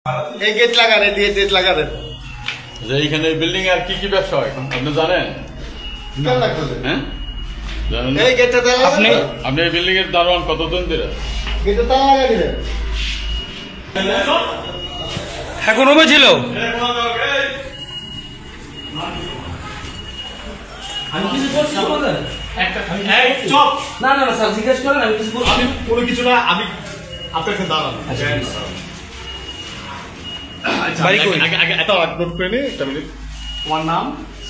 এই গেট লাগান, এই গেট লাগান। যে এইখানে বিল্ডিং আর কি কি ব্যবসা হয় আপনি জানেন? হ্যাঁ জানেন। এই গেটটা তালা আপনি এই বিল্ডিং এর দারোয়ান কতদিন ধরে? গেটটা তালা লাগাই দিলেন। এখন রুমে ছিল। আমি কিছু বলছি তোমাদের? না না না স্যার জিজ্ঞেস করেন, আমি কিছু বলছি। আমি কোনো কিছু না, আমি আপনাকে দাঁড়ান। বাড়ি কই? আগে এটা নোট করে নিই, একটা মিনিট। তোমার নাম?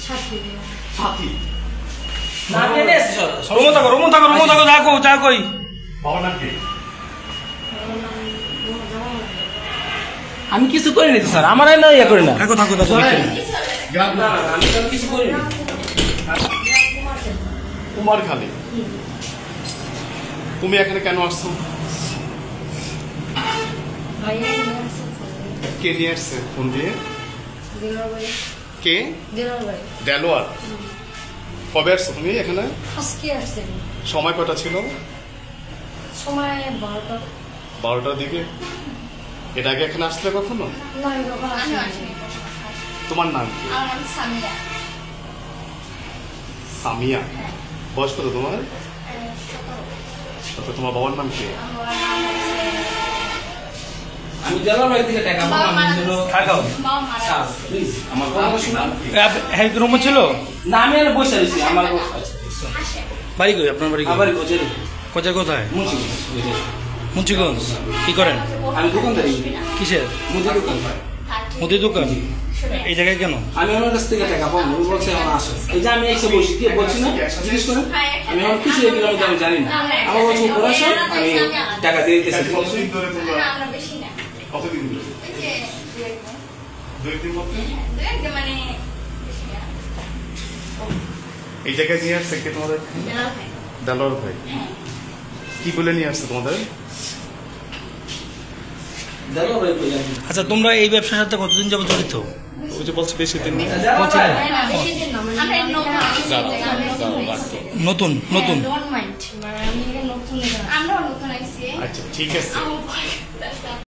সাথী। না কেন এসছো? রুমে থাকো যা কই। বাবার নাম কি? আমি কিছু করিনি তো স্যার, আমার না ইয়ে করি না। থাকো গ্রাম না না আমি তো কিছু করিনি। কুমারখালী। তুমি এখানে কেন আসছো? কে নিয়ে আসছে ফোন দিয়ে? কে? দেলোয়ার। কবে আসছো তুমি এখানে? সময় কটা ছিল? সময় 12টা। 12টার দিকে। এর আগে এখানে আসলে কখনো? তোমার নাম কি? সামিয়া। বয়স কত তোমার? আচ্ছা, তোমার বাবার নাম কি? আমি দেওয়ার বাড়ি থেকে টাকা পাবো, আমি যেন থাকাও। স্যার প্লিজ আমার কথা শুনুন। হ্যাঁ রুমে ছিল। না আমি আর বসে রয়েছি, আমার বাড়ি কই? আপনার বাড়ি আবার কোচের কোথায়? মুন্সিগঞ্জ। মুন্সিগঞ্জ। কি করেন? আমি দোকানদারি। কিসের? মুদির দোকান। মুদির দোকান। এই জায়গায় কেন? আমি আমার কাছ থেকে টাকা পাবো, উনি বলছে আমার আসো। এই যে আমি এসে বসি, কি বলছি না জিজ্ঞেস করেন। আমি আমার কিছু এগুলো আমি জানি না। আমার বলছে উপর আসো, আমি টাকা দিয়ে দিতেছি। কতদিন ধরে তোমরা? কতদিন ধরে? 2-3 বছর। এই জায়গায় নিয়ে আসছে কে তোমাদের? দেলোয়ার ভাই। কি বলে নিয়ে আসছে তোমাদের? দেওয়ার বাড়ি কই যাবি? আচ্ছা তোমরা এই ব্যবসার সাথে কতদিন যাবো জড়িত? ওই যে বলছে বেশি দিন নেই। নতুন আমরাও নতুন আইছি। আচ্ছা ঠিক আছে।